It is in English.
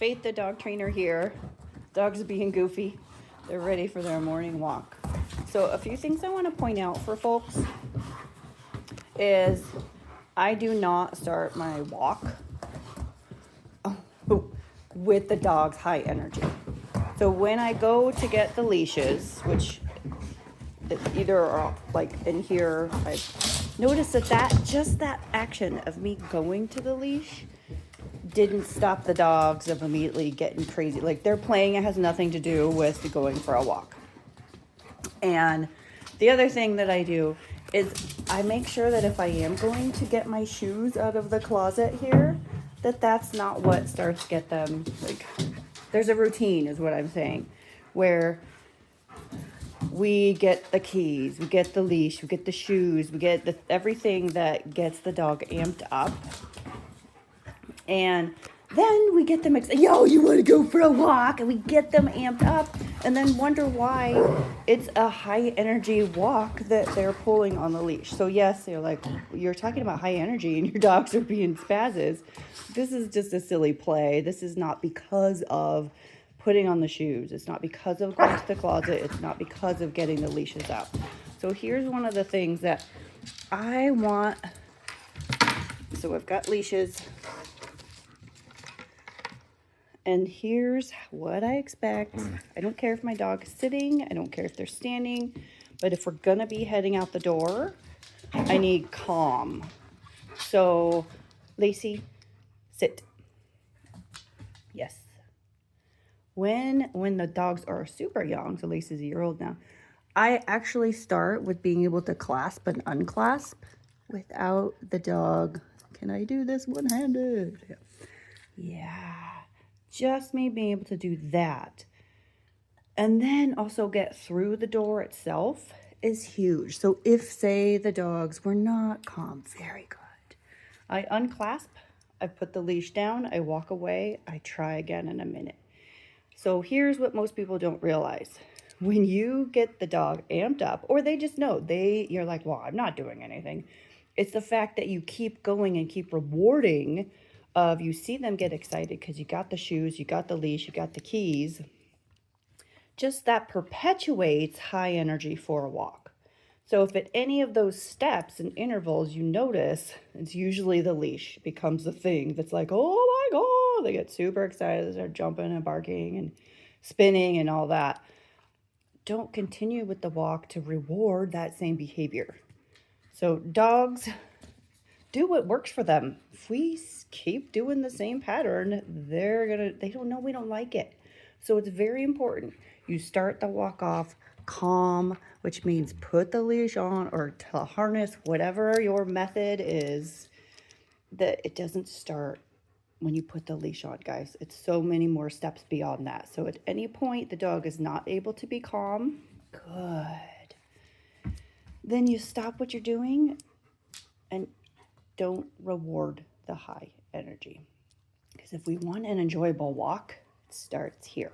Faith, the dog trainer here. Dogs are being goofy. They're ready for their morning walk. So a few things I want to point out for folks is I do not start my walk with the dog's high energy. So when I go to get the leashes, which either are like in here, I noticed that action of me going to the leash didn't stop the dogs of immediately getting crazy. Like they're playing, it has nothing to do with going for a walk. And the other thing that I do is I make sure that if I am going to get my shoes out of the closet here, that's not what starts to get them, like, there's a routine is what I'm saying, where we get the keys, we get the leash, we get the shoes, we get everything that gets the dog amped up. And then we get them excited. Yo, you want to go for a walk? And we get them amped up and then wonder why it's a high energy walk that they're pulling on the leash. So yes, they're like, you're talking about high energy and your dogs are being spazzes. This is just a silly play. This is not because of putting on the shoes. It's not because of going to the closet. It's not because of getting the leashes up. So here's one of the things that I want. So I've got leashes. And here's what I expect. I don't care if my dog is sitting. I don't care if they're standing. But if we're going to be heading out the door, I need calm. So, Lacey, sit. Yes. When the dogs are super young, so Lacey's a year old now, I actually start with being able to clasp and unclasp without the dog. Can I do this one-handed? Yeah. Just me being able to do that. And then also get through the door itself is huge. So if, say, the dogs were not calm, very good. I unclasp, I put the leash down, I walk away, I try again in a minute. So here's what most people don't realize. When you get the dog amped up, or they just know, you're like, well, I'm not doing anything. It's the fact that you keep going and keep rewarding of you see them get excited because you got the shoes, you got the leash, you got the keys. Just that perpetuates high energy for a walk. So if at any of those steps and intervals you notice, it's usually the leash becomes the thing that's like, oh my God, they get super excited, they start jumping and barking and spinning and all that. Don't continue with the walk to reward that same behavior. So dogs, do what works for them. If we keep doing the same pattern, they don't know we don't like it. So it's very important. You start the walk off calm, which means put the leash on or harness, whatever your method is, that it doesn't start when you put the leash on, guys. It's so many more steps beyond that. So at any point the dog is not able to be calm, good. Then you stop what you're doing and don't reward the high energy. Because if we want an enjoyable walk, it starts here.